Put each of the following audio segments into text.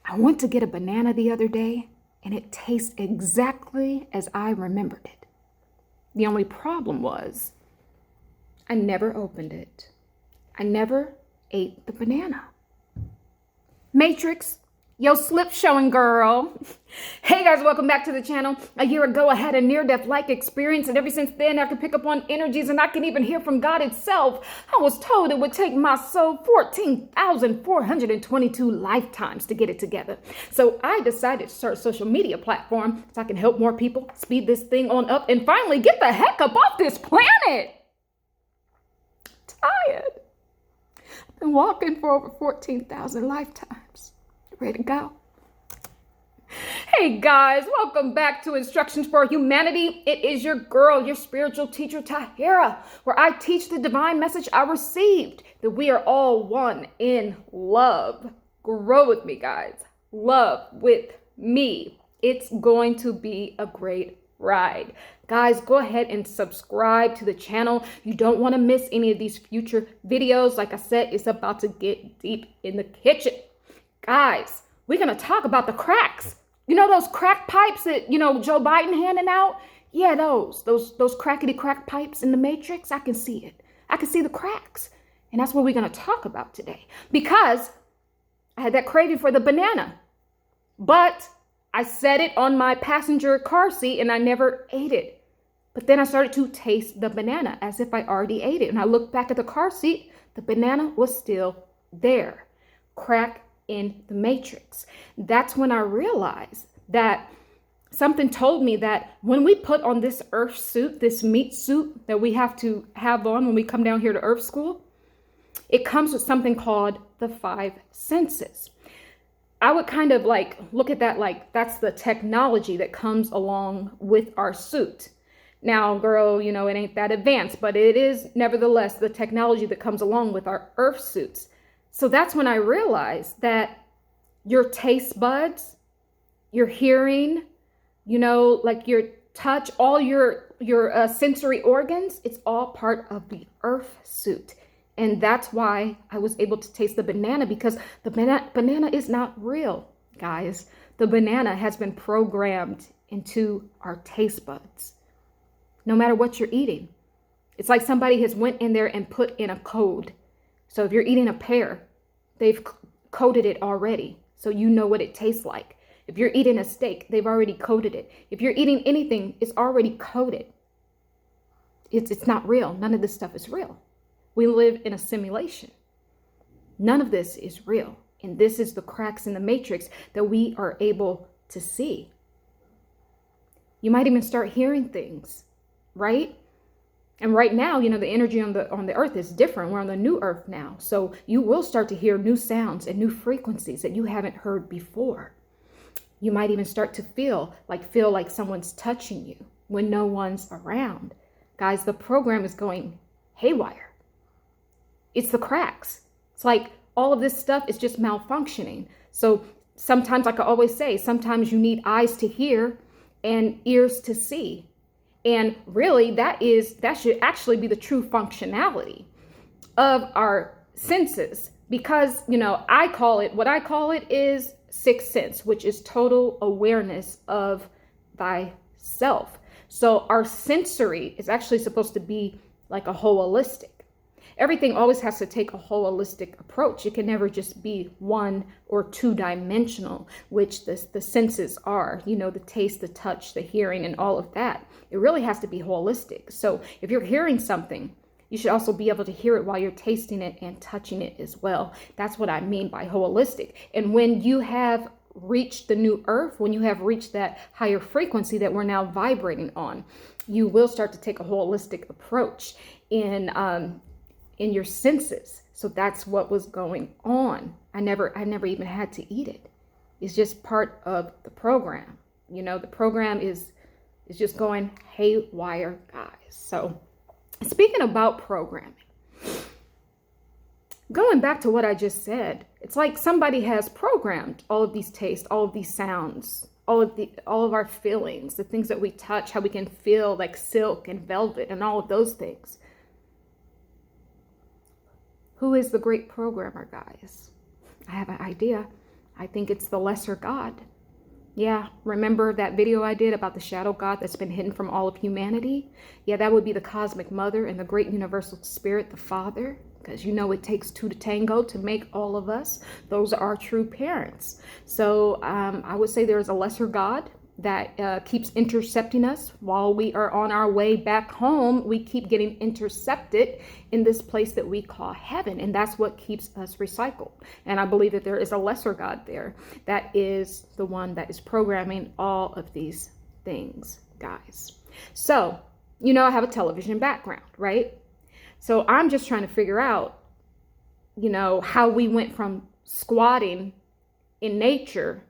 I went to get a banana the other day, and it tastes exactly as I remembered it. The only problem was I never opened it. I never ate the banana. Matrix, yo, slip showing, girl. Hey guys, welcome back to the channel. A year ago, I had a near-death-like experience, and ever since then, I could pick up on energies, and I can even hear from God itself. I was told it would take my soul 14,422 lifetimes to get it together. So I decided to start a social media platform so I can help more people, speed this thing on up, and finally get the heck up off this planet. Tired. I've been walking for over 14,000 lifetimes. Ready to go? Hey guys, welcome back to Instructions for Humanity. It is your girl, your spiritual teacher, Tahirah, where I teach the divine message I received, that we are all one in love. Grow with me, guys. Love with me. It's going to be a great ride. Guys, go ahead and subscribe to the channel. You don't want to miss any of these future videos. Like I said, it's about to get deep in the kitchen. Guys, we're going to talk about the cracks. You know those crack pipes that, Joe Biden handing out? Yeah, those crackety crack pipes in the Matrix. I can see it. I can see the cracks. And that's what we're going to talk about today. Because I had that craving for the banana. But I set it on my passenger car seat and I never ate it. But then I started to taste the banana as if I already ate it. And I looked back at the car seat. The banana was still there. Crack in the Matrix. That's when I realized that something told me that when we put on this earth suit, this meat suit that we have to have on when we come down here to earth school, it comes with something called the 5 senses. I would kind of like look at that like that's the technology that comes along with our suit. Now, girl, it ain't that advanced, but it is nevertheless the technology that comes along with our earth suits. So that's when I realized that your taste buds, your hearing, like your touch, all your sensory organs, it's all part of the earth suit. And that's why I was able to taste the banana, because the banana is not real, guys. The banana has been programmed into our taste buds. No matter what you're eating. It's like somebody has went in there and put in a code. So if you're eating a pear, they've coded it already. So you know what it tastes like. If you're eating a steak, they've already coded it. If you're eating anything, it's already coded. It's not real. None of this stuff is real. We live in a simulation. None of this is real. And this is the cracks in the Matrix that we are able to see. You might even start hearing things, right? And right now, the energy on the earth is different. We're on the new earth now. So you will start to hear new sounds and new frequencies that you haven't heard before. You might even start to feel like someone's touching you when no one's around. Guys, the program is going haywire. It's the cracks. It's like all of this stuff is just malfunctioning. So sometimes, like I always say, sometimes you need eyes to hear and ears to see. And really, that should actually be the true functionality of our senses, because, what I call it is sixth sense, which is total awareness of thyself. So our sensory is actually supposed to be like a holistic. Everything always has to take a holistic approach. It can never just be one or two-dimensional, which the senses are, the taste, the touch, the hearing, and all of that. It really has to be holistic. So if you're hearing something, you should also be able to hear it while you're tasting it and touching it as well. That's what I mean by holistic. And when you have reached the new earth, when you have reached that higher frequency that we're now vibrating on, you will start to take a holistic approach in your senses. So that's what was going on. I never even had to eat it. It's just part of the program. The program is just going haywire, guys. So speaking about programming, going back to what I just said, it's like somebody has programmed all of these tastes, all of these sounds, all of our feelings, the things that we touch, how we can feel like silk and velvet and all of those things. Who is the great programmer, guys? I have an idea. I think it's the lesser God. Yeah, remember that video I did about the shadow God that's been hidden from all of humanity? Yeah, that would be the cosmic mother and the great universal spirit, the Father, because you know it takes two to tango to make all of us. Those are our true parents. So I would say there is a lesser God that keeps intercepting us while we are on our way back home. We keep getting intercepted in this place that we call heaven, and that's what keeps us recycled. And I believe that there is a lesser God there that is the one that is programming all of these things, guys. So, you know, I have a television background, right? So I'm just trying to figure out, you know, how we went from squatting in nature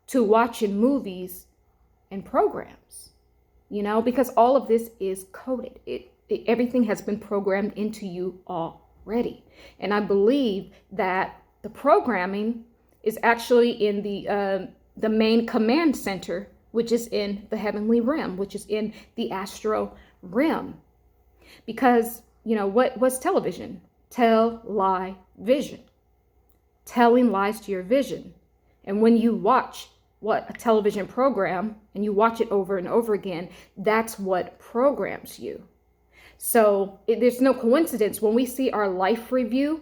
to watching movies and programs, you know, because all of this is coded. Everything has been programmed into you already. And I believe that the programming is actually in the main command center, which is in the heavenly realm, which is in the astro realm. Because, you know, what's television? Tell, lie, vision. Telling lies to your vision. And when you watch a television program and you watch it over and over again, that's what programs you. So there's no coincidence when we see our life review,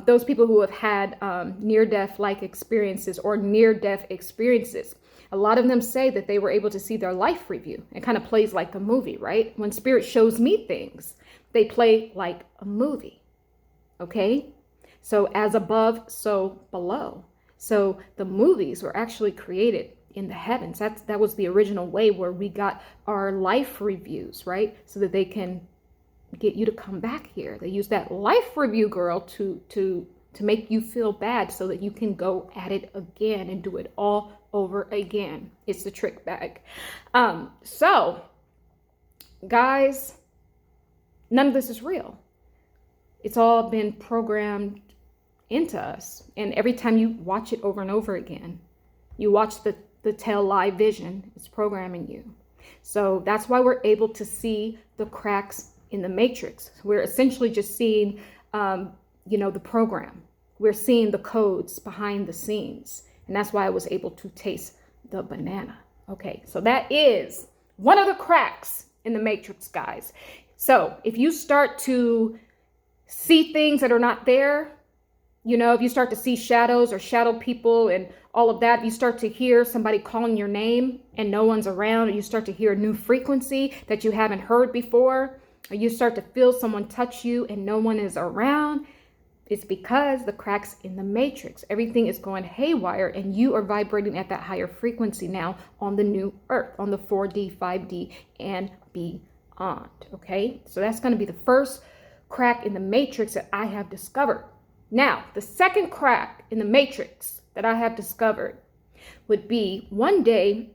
those people who have had near-death like experiences or near-death experiences, a lot of them say that they were able to see their life review. It kind of plays like a movie, right? When spirit shows me things, they play like a movie. Okay? So as above, so below. So the movies were actually created in the heavens. That was the original way where we got our life reviews, right? So that they can get you to come back here. They use that life review, girl, to make you feel bad so that you can go at it again and do it all over again. It's the trick bag. So, guys, none of this is real. It's all been programmed into us. And every time you watch it over and over again, you watch the tell lie vision, it's programming you. So that's why we're able to see the cracks in the matrix. We're essentially just seeing, the program. We're seeing the codes behind the scenes. And that's why I was able to taste the banana. Okay, so that is one of the cracks in the matrix, guys. So if you start to see things that are not there, you know, if you start to see shadows or shadow people and all of that, you start to hear somebody calling your name and no one's around, or you start to hear a new frequency that you haven't heard before, or you start to feel someone touch you and no one is around, it's because the cracks in the matrix, everything is going haywire and you are vibrating at that higher frequency now on the new earth, on the 4D, 5D, and beyond. Okay, so that's going to be the first crack in the matrix that I have discovered. Now, the second crack in the matrix that I have discovered would be one day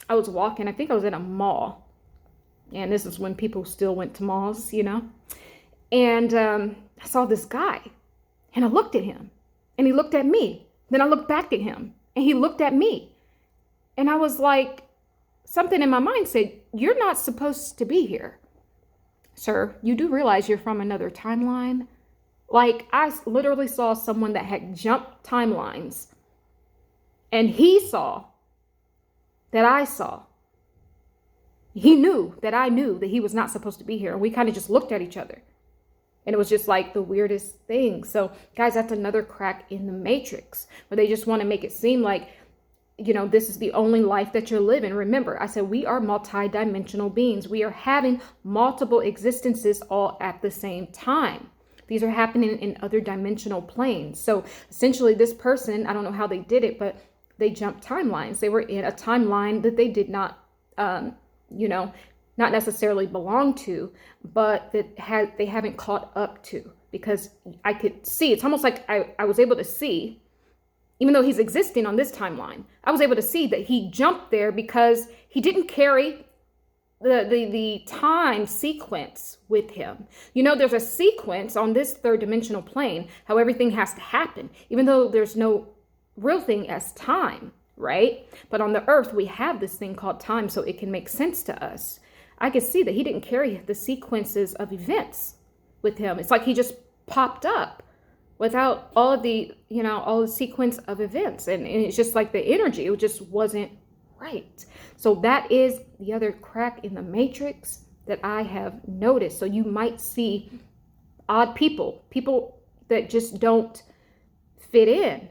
I was walking, I think I was at a mall. And this is when people still went to malls, you know. And I saw this guy and I looked at him and he looked at me. Then I looked back at him and he looked at me. And I was like, something in my mind said, you're not supposed to be here. Sir, you do realize you're from another timeline? Like, I literally saw someone that had jumped timelines. And he saw that I saw. He knew that I knew that he was not supposed to be here. And we kind of just looked at each other. And it was just like the weirdest thing. So, guys, that's another crack in the matrix. Where they just want to make it seem like, you know, this is the only life that you're living. Remember, I said we are multi-dimensional beings. We are having multiple existences all at the same time. These are happening in other dimensional planes. So essentially this person, I don't know how they did it, but they jumped timelines. They were in a timeline that they did not, not necessarily belong to, but that they haven't caught up to, because I could see, it's almost like I was able to see, even though he's existing on this timeline, I was able to see that he jumped there because he didn't carry the time sequence with him. You know, there's a sequence on this third dimensional plane, how everything has to happen, even though there's no real thing as time, right? But on the earth, we have this thing called time, so it can make sense to us. I could see that he didn't carry the sequences of events with him. It's like he just popped up without all of the, all the sequence of events. And it's just like the energy, it just wasn't right. So that is the other crack in the matrix that I have noticed. So you might see odd people that just don't fit in,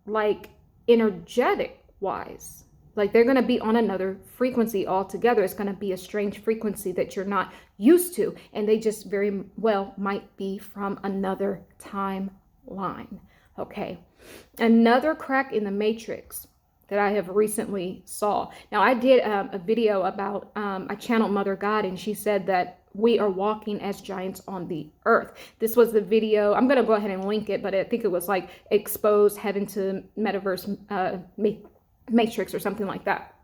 like energetic wise. Like they're going to be on another frequency altogether. It's going to be a strange frequency that you're not used to. And they just very well might be from another timeline. Okay. Another crack in the matrix that I have recently saw. Now I did a video about, I channeled Mother God, and she said that we are walking as giants on the earth. This was the video. I'm going to go ahead and link it, but I think it was like expose heaven to metaverse matrix or something like that.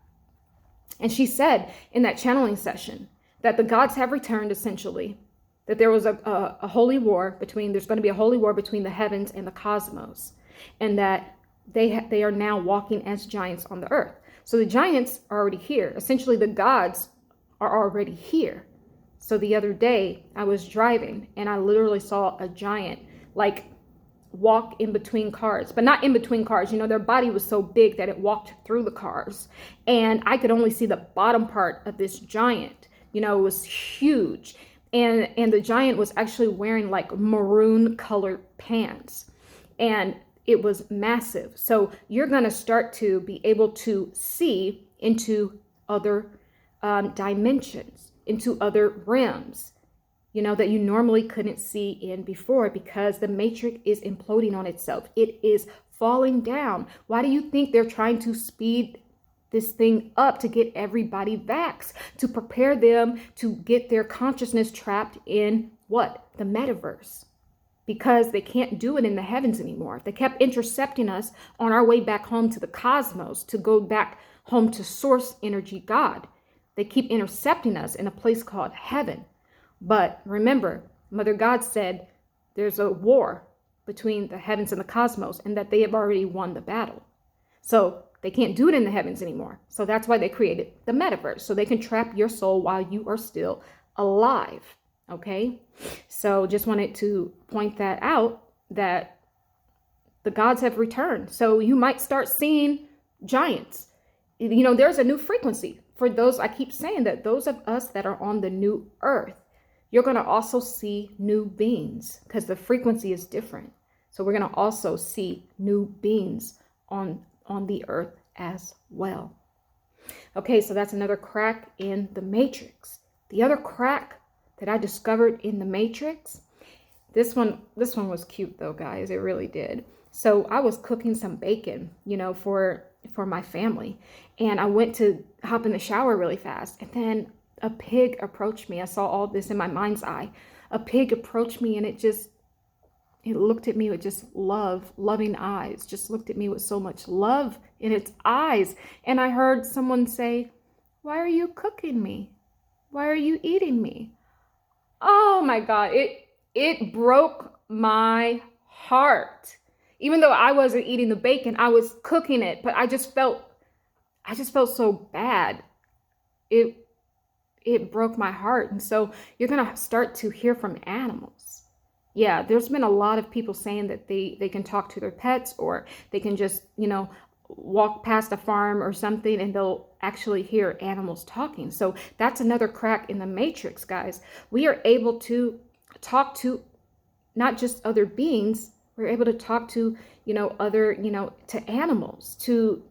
And she said in that channeling session that the gods have returned, essentially, that there was a holy war between, there's going to be a holy war between the heavens and the cosmos, and that they are now walking as giants on the earth. So the giants are already here. Essentially, the gods are already here. So the other day I was driving and I literally saw a giant like walk in between cars, but not in between cars. Their body was so big that it walked through the cars, and I could only see the bottom part of this giant. It was huge. And the giant was actually wearing like maroon colored pants, and it was massive. So you're going to start to be able to see into other dimensions, into other realms, that you normally couldn't see in before, because the matrix is imploding on itself. It is falling down. Why do you think they're trying to speed this thing up? To get everybody vaxxed, to prepare them to get their consciousness trapped in what? The metaverse. Because they can't do it in the heavens anymore. They kept intercepting us on our way back home to the cosmos, to go back home to source energy God. They keep intercepting us in a place called heaven. But remember, Mother God said there's a war between the heavens and the cosmos, and that they have already won the battle. So they can't do it in the heavens anymore. So that's why they created the metaverse, so they can trap your soul while you are still alive. Okay, so just wanted to point that out, that the gods have returned. So you might start seeing giants. There's a new frequency for those. I keep saying that those of us that are on the new earth, you're going to also see new beings, because the frequency is different. So we're going to also see new beings on the earth as well. Okay, so that's another crack in the matrix. The other crack that I discovered in the matrix, this one was cute though, guys. It really did. So I was cooking some bacon, for my family, and I went to hop in the shower really fast, and then a pig approached me. I saw all this in my mind's eye. A pig approached me, and it looked at me with just loving eyes, just looked at me with so much love in its eyes. And I heard someone say, "Why are you cooking me? Why are you eating me?" Oh my God, it broke my heart. Even though I wasn't eating the bacon, I was cooking it, but I just felt so bad. It broke my heart. And so you're going to start to hear from animals. Yeah, there's been a lot of people saying that they can talk to their pets, or they can just, walk past a farm or something, and they'll actually hear animals talking. So that's another crack in the matrix, guys. We are able to talk to not just other beings, we're able to talk to, other, to animals, to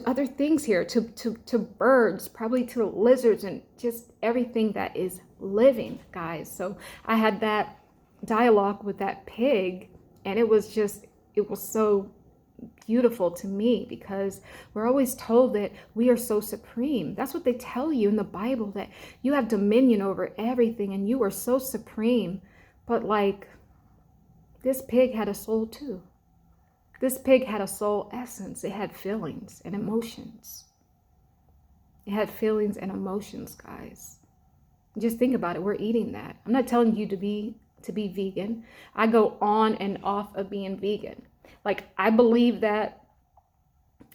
other things here, to birds, probably to lizards, and just everything that is living, guys. So I had that dialogue with that pig, and it was so beautiful to me, because we're always told that we are so supreme. That's what they tell you in the Bible, that you have dominion over everything and you are so supreme. But like, this pig had a soul too. This pig had a soul essence. It had feelings and emotions. It had feelings and emotions, guys. Just think about it. We're eating that. I'm not telling you to be vegan. I go on and off of being vegan. Like, I believe that,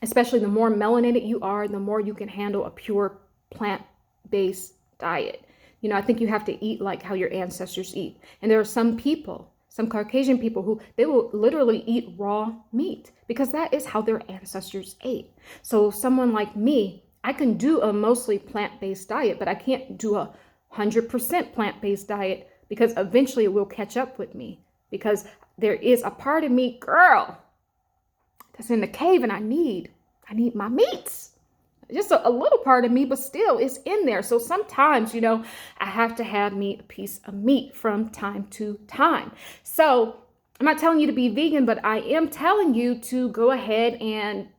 especially the more melanated you are, the more you can handle a pure plant-based diet. I think you have to eat like how your ancestors eat. And there are some people some Caucasian people who they will literally eat raw meat because that is how their ancestors ate. So someone like me, I can do a mostly plant-based diet, but I can't do a 100% plant-based diet because eventually it will catch up with me, because there is a part of me, girl, that's in the cave, and I need my meats. Just a little part of me, but still it's in there. So sometimes, I have to have me a piece of meat from time to time. So I'm not telling you to be vegan, but I am telling you to go ahead and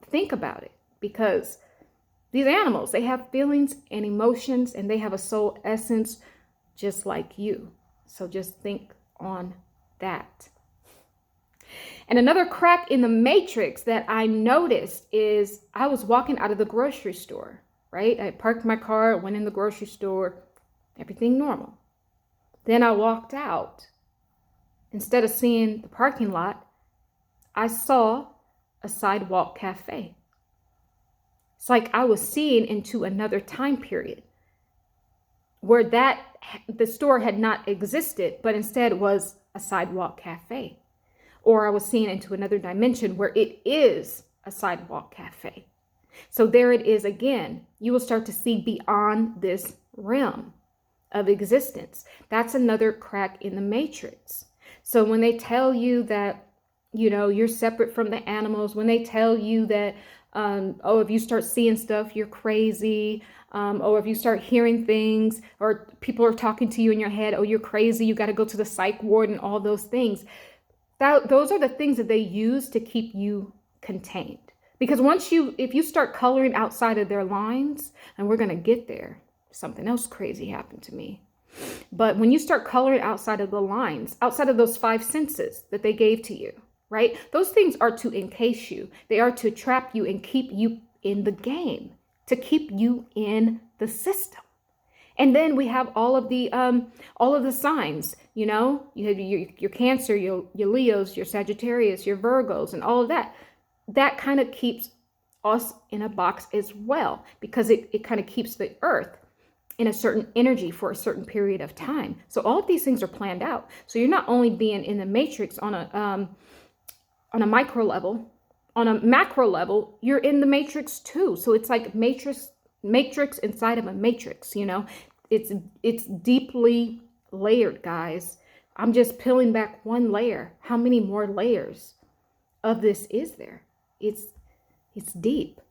think about it, because these animals, they have feelings and emotions, and they have a soul essence just like you. So just think on that. And another crack in the matrix that I noticed is I was walking out of the grocery store, right? I parked my car, went in the grocery store, everything normal. Then I walked out. Instead of seeing the parking lot, I saw a sidewalk cafe. It's like I was seeing into another time period where the store had not existed, but instead was a sidewalk cafe. Or I was seeing into another dimension where it is a sidewalk cafe. So there it is again. You will start to see beyond this realm of existence. That's another crack in the matrix. So when they tell you that, you're separate from the animals, when they tell you that, if you start seeing stuff, you're crazy. Or if you start hearing things, or people are talking to you in your head, you're crazy, you got to go to the psych ward and all those things. Those are the things that they use to keep you contained. Because if you start coloring outside of their lines, and we're going to get there, something else crazy happened to me. But when you start coloring outside of the lines, outside of those 5 senses that they gave to you, right? Those things are to encase you. They are to trap you and keep you in the game, to keep you in the system. And then we have all of the signs, you have your Cancer, your Leos, your Sagittarius, your Virgos, and all of that. That kind of keeps us in a box as well, because it kind of keeps the earth in a certain energy for a certain period of time. So all of these things are planned out. So you're not only being in the matrix on a micro level, on a macro level, you're in the matrix too. So it's like matrix inside of a matrix, it's deeply layered, guys. I'm just peeling back one layer. How many more layers of this is there? It's deep.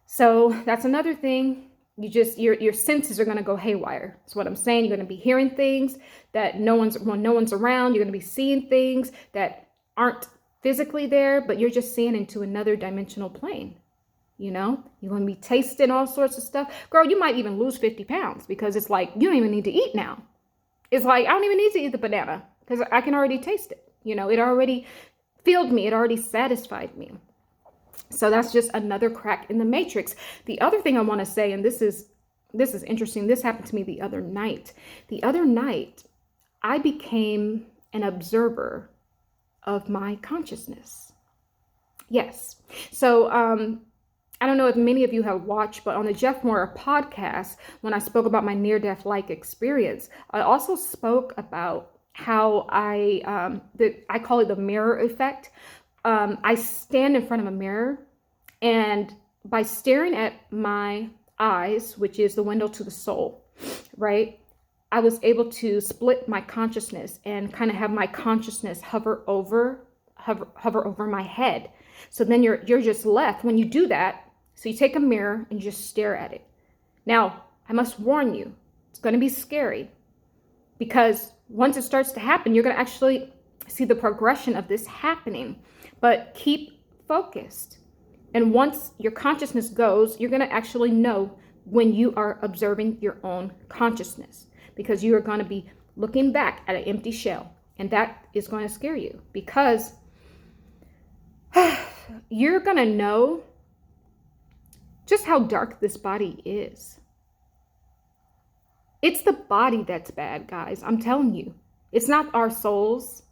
So that's another thing. Your senses are going to go haywire. That's what I'm saying. You're going to be hearing things that when no one's around. You're going to be seeing things that aren't physically there, but you're just seeing into another dimensional plane. You're going to be tasting all sorts of stuff. Girl, you might even lose 50 pounds because it's like, you don't even need to eat now. It's like, I don't even need to eat the banana because I can already taste it. It already filled me. It already satisfied me. So that's just another crack in the matrix. The other thing I want to say, and this is interesting. This happened to me the other night. The other night, I became an observer of my consciousness. Yes. So, I don't know if many of you have watched, but on the JeffMara podcast, when I spoke about my near-death-like experience, I also spoke about how I call it the mirror effect. I stand in front of a mirror, and by staring at my eyes, which is the window to the soul, right? I was able to split my consciousness and kind of have my consciousness hover over my head. So then you're just left when you do that. So you take a mirror and you just stare at it. Now, I must warn you, it's going to be scary, because once it starts to happen, you're going to actually see the progression of this happening. But keep focused. And once your consciousness goes, you're going to actually know when you are observing your own consciousness, because you are going to be looking back at an empty shell. And that is going to scare you, because you're going to know just how dark this body is. It's the body that's bad, guys. I'm telling you. It's not our souls.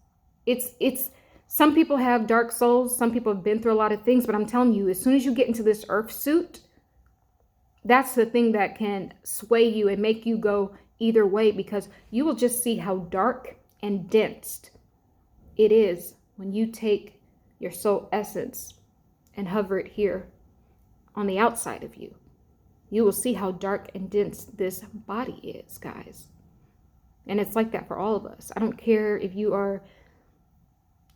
It's some people have dark souls. Some people have been through a lot of things, but I'm telling you, as soon as you get into this earth suit, that's the thing that can sway you and make you go either way, because you will just see how dark and dense it is when you take your soul essence and hover it here on the outside of you. You will see how dark and dense this body is, guys. And it's like that for all of us. I don't care if you are,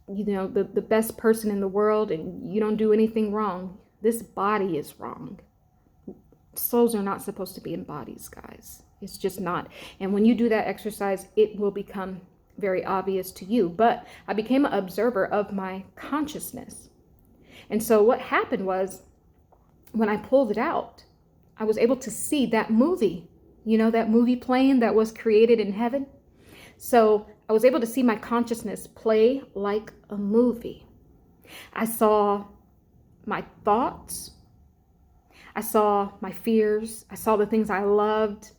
the best person in the world and you don't do anything wrong. This body is wrong. Souls are not supposed to be in bodies, guys. It's just not. And when you do that exercise, it will become very obvious to you. But I became an observer of my consciousness. And so what happened was, when I pulled it out, I was able to see that movie, that movie playing that was created in heaven. So I was able to see my consciousness play like a movie. I saw my thoughts. I saw my fears. I saw the things I loved.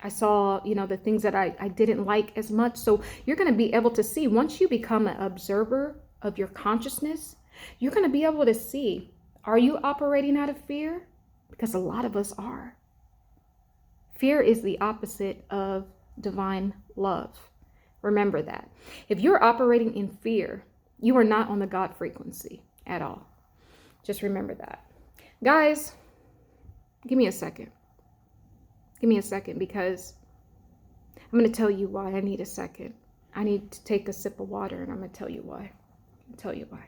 I saw, the things that I didn't like as much. So you're going to be able to see, once you become an observer of your consciousness, you're going to be able to see, are you operating out of fear? Because a lot of us are. Fear is the opposite of divine love. Remember that. If you're operating in fear, you are not on the God frequency at all. Just remember that. Guys, give me a second. Give me a second, because I'm going to tell you why I need a second. I need to take a sip of water, and I'm going to tell you why. I'll tell you why.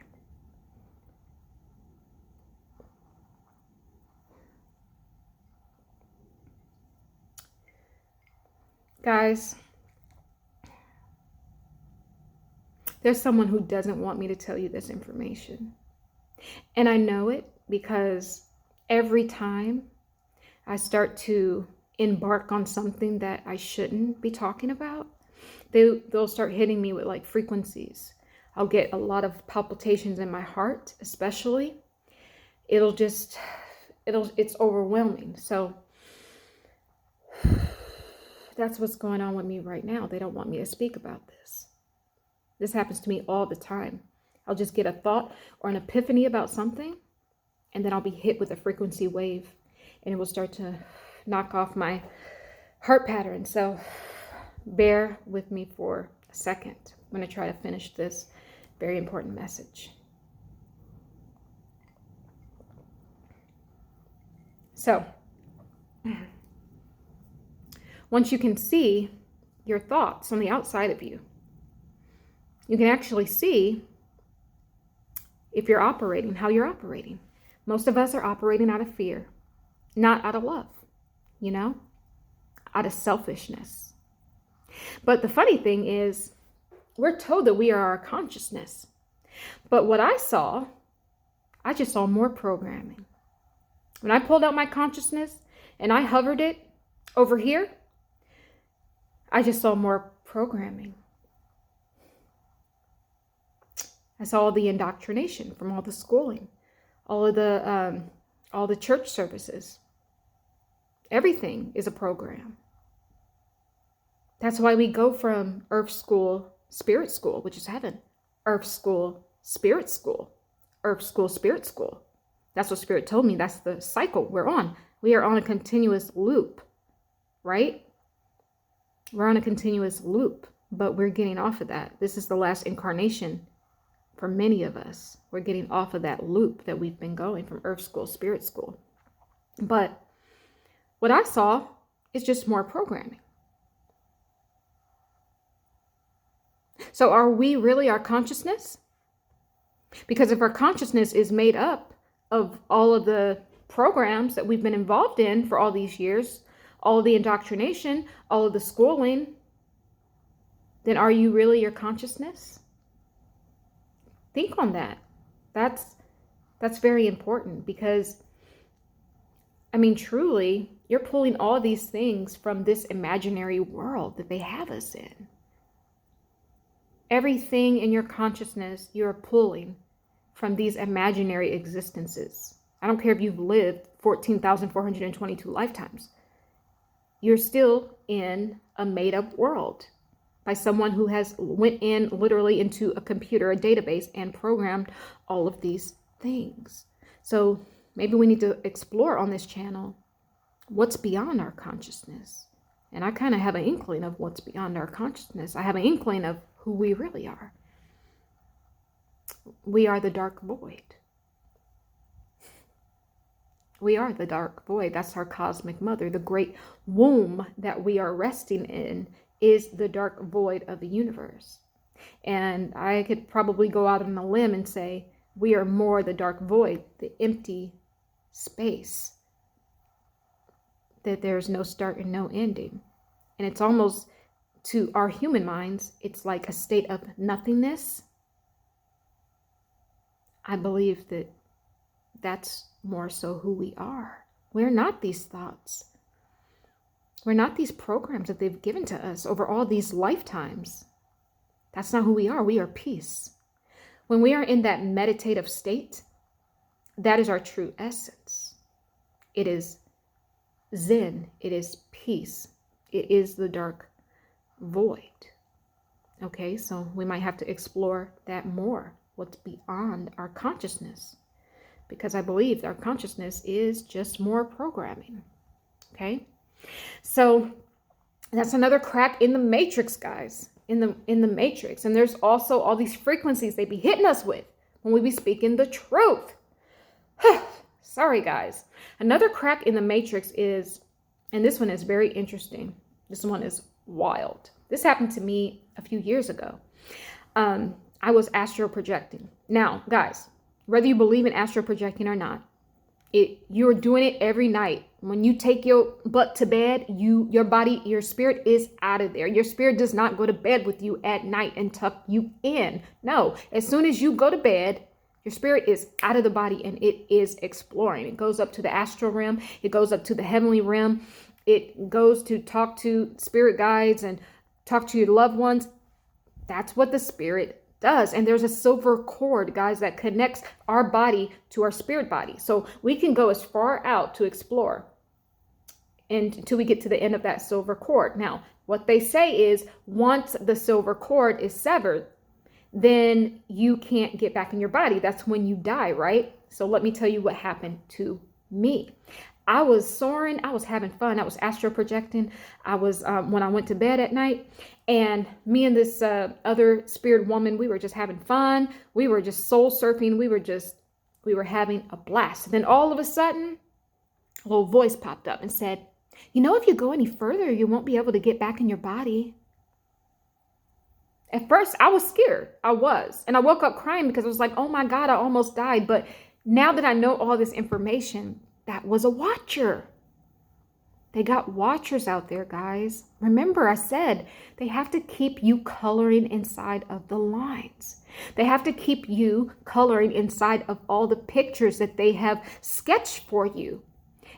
Guys, there's someone who doesn't want me to tell you this information. And I know it because every time I start to embark on something that I shouldn't be talking about, they'll start hitting me with like frequencies. I'll get a lot of palpitations in my heart, especially. It's overwhelming. So that's what's going on with me right now. They don't want me to speak about this. This happens to me all the time. I'll just get a thought or an epiphany about something, and then I'll be hit with a frequency wave, and it will start to knock off my heart pattern. So bear with me for a second. I'm going to try to finish this very important message. So once you can see your thoughts on the outside of you, you can actually see if you're operating, how you're operating. Most of us are operating out of fear, not out of love, out of selfishness. But the funny thing is, we're told that we are our consciousness. But what I just saw more programming. When I pulled out my consciousness and I hovered it over here, I just saw more programming. I saw all the indoctrination from all the schooling, all the church services. Everything is a program. That's why we go from earth school, spirit school, which is heaven, earth school, spirit school, earth school, spirit school. That's what Spirit told me. That's the cycle we're on. We are on a continuous loop, right? We're on a continuous loop, but we're getting off of that. This is the last incarnation for many of us. We're getting off of that loop that we've been going from earth school, spirit school. But what I saw is just more programming. So are we really our consciousness? Because if our consciousness is made up of all of the programs that we've been involved in for all these years, all of the indoctrination, all of the schooling, then are you really your consciousness? Think on that. That's very important, because truly, you're pulling all these things from this imaginary world that they have us in. Everything in your consciousness, you're pulling from these imaginary existences. I don't care if you've lived 14,422 lifetimes. You're still in a made-up world by someone who has went in literally into a computer, a database, and programmed all of these things. So maybe we need to explore on this channel what's beyond our consciousness. And I kind of have an inkling of what's beyond our consciousness. I have an inkling of who we really are. We are the dark void. We are the dark void. That's our cosmic mother. The great womb that we are resting in is the dark void of the universe. And I could probably go out on a limb and say we are more the dark void, the empty space, that there's no start and no ending. And it's almost, to our human minds, it's like a state of nothingness. I believe that that's more so who we are. We're not these thoughts. We're not these programs that they've given to us over all these lifetimes. That's not who we are. We are peace. When we are in that meditative state, that is our true essence. It is Zen. It is peace. It is the dark void. Okay, so we might have to explore that more. What's beyond our consciousness? Because I believe our consciousness is just more programming. Okay, so that's another crack in the matrix, guys. In the matrix. And there's also all these frequencies they be hitting us with when we be speaking the truth. Sorry, guys. Another crack in the matrix is, and this one is very interesting. This one is wild. This happened to me a few years ago. I was astro projecting. Now, guys, whether you believe in astro projecting or not, you're doing it every night. When you take your butt to bed, your body, your spirit is out of there. Your spirit does not go to bed with you at night and tuck you in. No, as soon as you go to bed, your spirit is out of the body and it is exploring. It goes up to the astral realm. It goes up to the heavenly realm. It goes to talk to spirit guides and talk to your loved ones. That's what the spirit does. And there's a silver cord, guys, that connects our body to our spirit body. So we can go as far out to explore and until we get to the end of that silver cord. Now, what they say is once the silver cord is severed, then you can't get back in your body. That's when you die, right? So let me tell you what happened to me. I was soaring. I was having fun. I was astro projecting. I was, when I went to bed at night, and me and this other spirit woman, we were just having fun. We were just soul surfing. We were having a blast. And then all of a sudden, a little voice popped up and said, you know, if you go any further, you won't be able to get back in your body. At first, I was scared. I was. And I woke up crying because I was like, oh my God, I almost died. But now that I know all this information, that was a watcher. They got watchers out there, guys. Remember, I said they have to keep you coloring inside of the lines. They have to keep you coloring inside of all the pictures that they have sketched for you.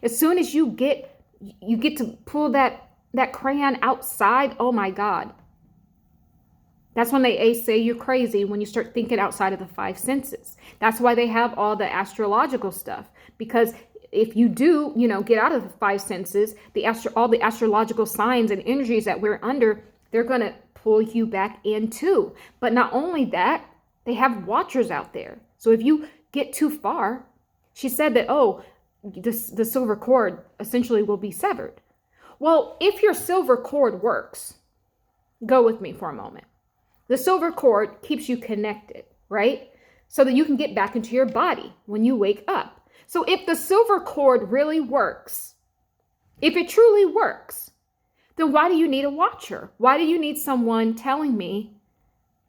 As soon as you get to pull that crayon outside, oh my God. That's when they say you're crazy, when you start thinking outside of the five senses. That's why they have all the astrological stuff, because if you do, get out of the five senses, all the astrological signs and energies that we're under, they're going to pull you back in too. But not only that, they have watchers out there. So if you get too far, she said that, the silver cord essentially will be severed. Well, if your silver cord works, go with me for a moment. The silver cord keeps you connected, right? So that you can get back into your body when you wake up. So if the silver cord really works, if it truly works, then why do you need a watcher? Why do you need someone telling me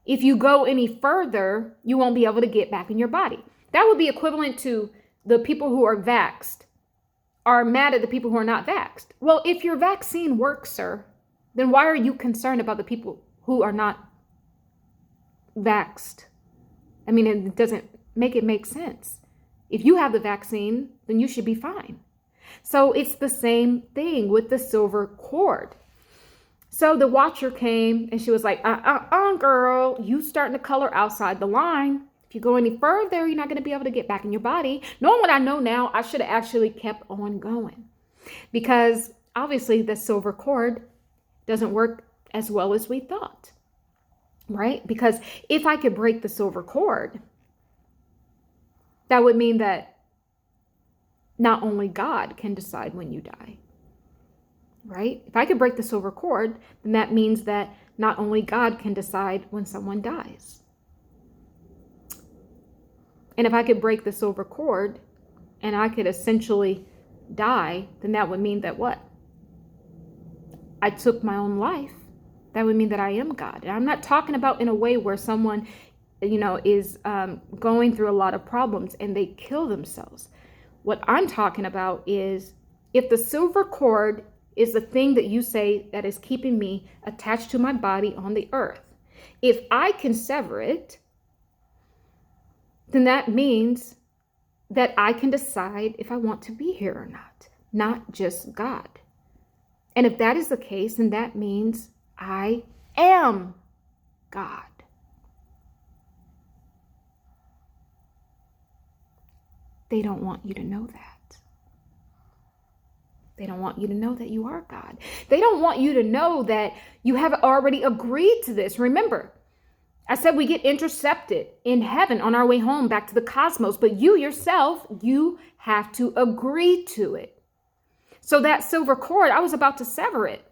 if you go any further, you won't be able to get back in your body? That would be equivalent to the people who are vaxxed are mad at the people who are not vaxxed. Well, if your vaccine works, sir, then why are you concerned about the people who are not vaxxed? I mean, it doesn't make sense. If you have the vaccine, then you should be fine. So it's the same thing with the silver cord. So the watcher came and she was like, girl, you starting to color outside the line. If you go any further, you're not going to be able to get back in your body. Knowing what I know now, I should have actually kept on going, because obviously the silver cord doesn't work as well as we thought, right? Because if I could break the silver cord, that would mean that not only God can decide when you die, right? If I could break the silver cord, then that means that not only God can decide when someone dies. And if I could break the silver cord and I could essentially die, then that would mean that what? I took my own life. That would mean that I am God. And I'm not talking about in a way where someone, is going through a lot of problems and they kill themselves. What I'm talking about is if the silver cord is the thing that you say that is keeping me attached to my body on the earth, if I can sever it, then that means that I can decide if I want to be here or not just God. And if that is the case, then that means I am God. They don't want you to know that. They don't want you to know that you are God. They don't want you to know that you have already agreed to this. Remember, I said we get intercepted in heaven on our way home back to the cosmos, but you yourself, you have to agree to it. So that silver cord, I was about to sever it.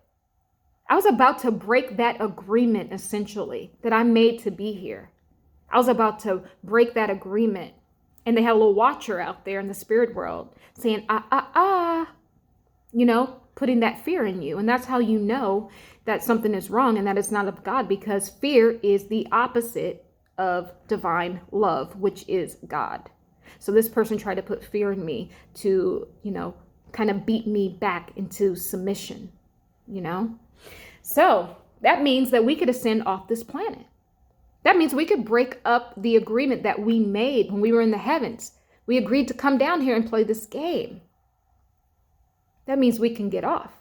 I was about to break that agreement, essentially, that I made to be here. I was about to break that agreement. And they had a little watcher out there in the spirit world saying, putting that fear in you. And that's how you know that something is wrong and that it's not of God, because fear is the opposite of divine love, which is God. So this person tried to put fear in me to, kind of beat me back into submission, So that means that we could ascend off this planet. That means we could break up the agreement that we made when we were in the heavens. We agreed to come down here and play this game. That means we can get off.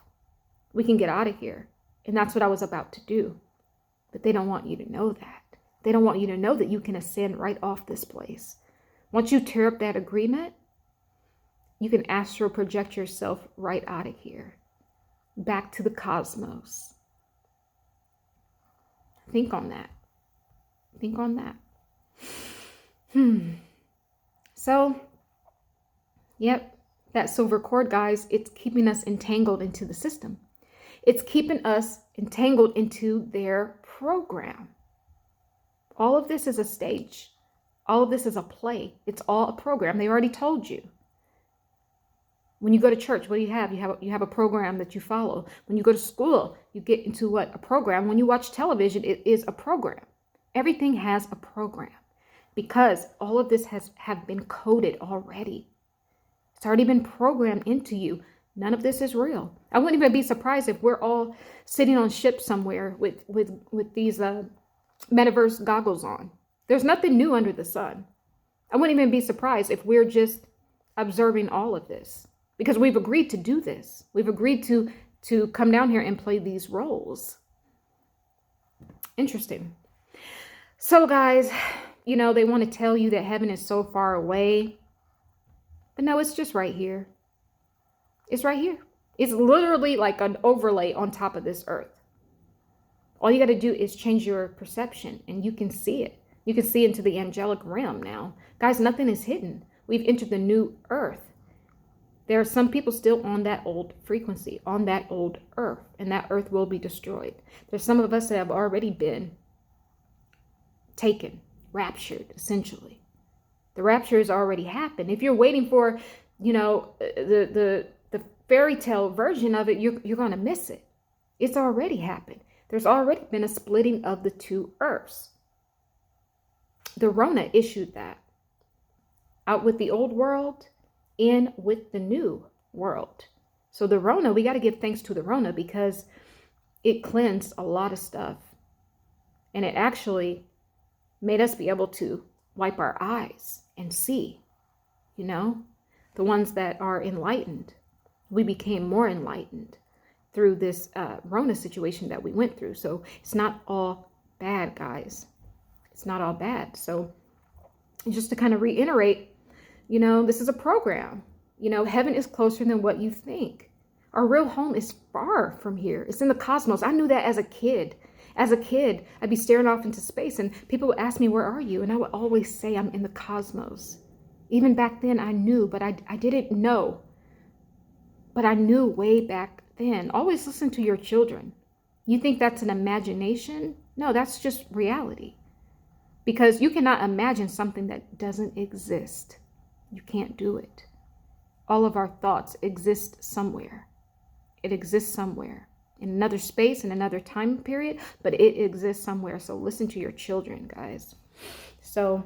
We can get out of here. And that's what I was about to do. But they don't want you to know that. They don't want you to know that you can ascend right off this place. Once you tear up that agreement, you can astral project yourself right out of here, back to the cosmos. Think on that. Think on that. So, yep, that silver cord, guys, it's keeping us entangled into the system. It's keeping us entangled into their program. All of this is a stage. All of this is a play. It's all a program. They already told you. When you go to church, what do you have? You have a program that you follow. When you go to school, you get into what? A program. When you watch television, it is a program. Everything has a program because all of this have been coded already. It's already been programmed into you. None of this is real. I wouldn't even be surprised if we're all sitting on ships somewhere with these metaverse goggles on. There's nothing new under the sun. I wouldn't even be surprised if we're just observing all of this because we've agreed to do this. We've agreed to come down here and play these roles. Interesting. So guys, they want to tell you that heaven is so far away. But no, it's just right here. It's right here. It's literally like an overlay on top of this earth. All you got to do is change your perception and you can see it. You can see into the angelic realm now. Guys, nothing is hidden. We've entered the new earth. There are some people still on that old frequency, on that old earth, and that earth will be destroyed. There's some of us that have already been taken, raptured, essentially. The rapture has already happened. If you're waiting for, the fairy tale version of it, you're going to miss it. It's already happened. There's already been a splitting of the two earths. The Rona issued that. Out with the old world, in with the new world. So the Rona, we got to give thanks to the Rona because it cleansed a lot of stuff. And it actually made us be able to wipe our eyes and see, the ones that are enlightened. We became more enlightened through this Rona situation that we went through. So it's not all bad, guys. It's not all bad. So just to kind of reiterate, this is a program. Heaven is closer than what you think. Our real home is far from here. It's in the cosmos. I knew that as a kid. As a kid, I'd be staring off into space and people would ask me, where are you? And I would always say, I'm in the cosmos. Even back then I knew, but I didn't know. But I knew way back then. Always listen to your children. You think that's an imagination? No, that's just reality. Because you cannot imagine something that doesn't exist. You can't do it. All of our thoughts exist somewhere. It exists somewhere. In another space, in another time period, but it exists somewhere. So listen to your children, guys. So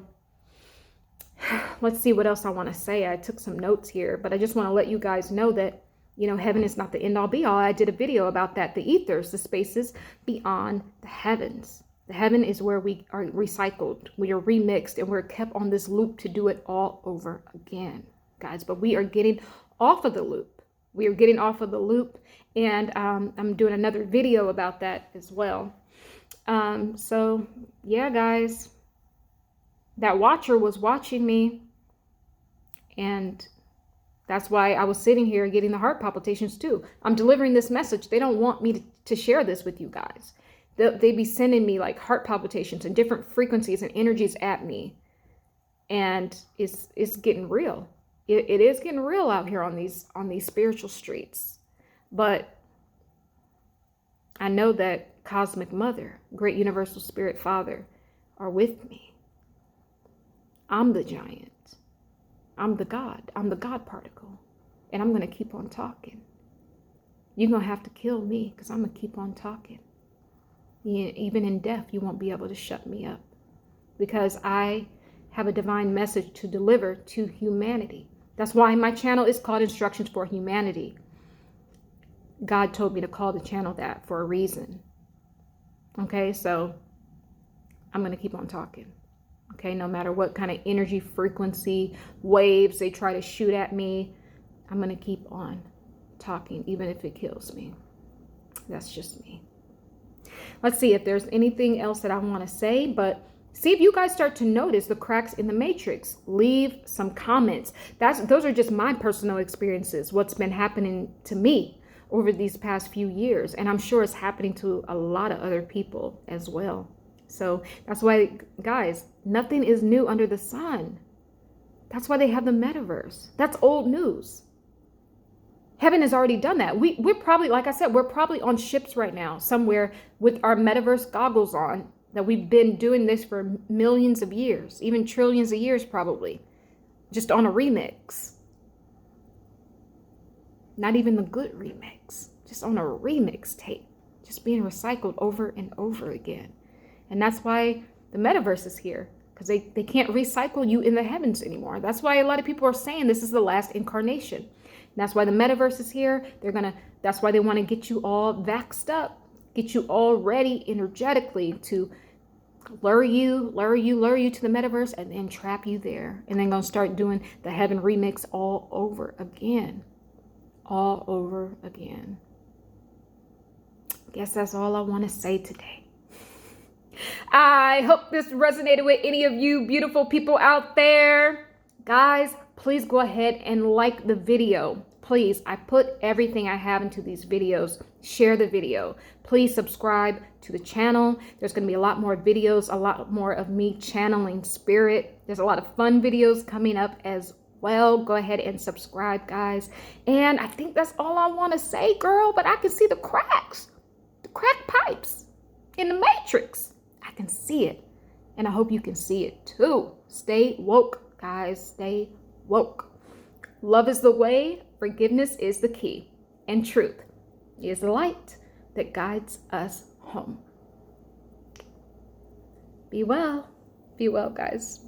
let's see what else I want to say. I took some notes here, but I just want to let you guys know that, you know, heaven is not the end all be all. I did a video about that. The ethers, the spaces beyond the heavens. The heaven is where we are recycled. We are remixed, and we're kept on this loop to do it all over again, guys. But we are getting off of the loop. We are getting off of the loop. And I'm doing another video about that as well. So yeah, guys, that watcher was watching me, and that's why I was sitting here getting the heart palpitations too. I'm delivering this message. They don't want me to share this with you guys. They'd be sending me like heart palpitations and different frequencies and energies at me. And it's getting real. It is getting real out here on these spiritual streets. But I know that Cosmic Mother, Great Universal Spirit Father, are with me. I'm the giant. I'm the God. I'm the God particle. And I'm going to keep on talking. You're going to have to kill me because I'm going to keep on talking. Even in death, you won't be able to shut me up. Because I have a divine message to deliver to humanity. That's why my channel is called Instructions for Humanity. God told me to call the channel that for a reason. Okay, so I'm going to keep on talking. Okay, no matter what kind of energy, frequency, waves they try to shoot at me, I'm going to keep on talking, even if it kills me. That's just me. Let's see if there's anything else that I want to say, but see if you guys start to notice the cracks in the matrix. Leave some comments. Those are just my personal experiences, what's been happening to me over these past few years. And I'm sure it's happening to a lot of other people as well. So that's why, guys, nothing is new under the sun. That's why they have the metaverse. That's old news. Heaven has already done that. We're probably, like I said, we're probably on ships right now somewhere with our metaverse goggles on, that we've been doing this for millions of years, even trillions of years probably, just on a remix. Not even the good remix, just on a remix tape, just being recycled over and over again. And that's why the metaverse is here, because they can't recycle you in the heavens anymore. That's why a lot of people are saying this is the last incarnation. And that's why the metaverse is here. That's why they want to get you all vaxxed up, get you all ready energetically to lure you to the metaverse and then trap you there. And then gonna start doing the heaven remix all over again. All over again. Guess that's all I want to say today. I hope this resonated with any of you beautiful people out there. Guys, please go ahead and like the video. Please, I put everything I have into these videos. Share the video. Please subscribe to the channel. There's going to be a lot more videos, a lot more of me channeling spirit. There's a lot of fun videos coming up as well. Go ahead and subscribe, guys. And I think that's all I want to say, girl, but I can see the cracks, the cracked pipes in the matrix. I can see it, and I hope you can see it too. Stay woke, guys. Stay woke. Love is the way, forgiveness is the key, and truth is the light that guides us home. Be well, guys.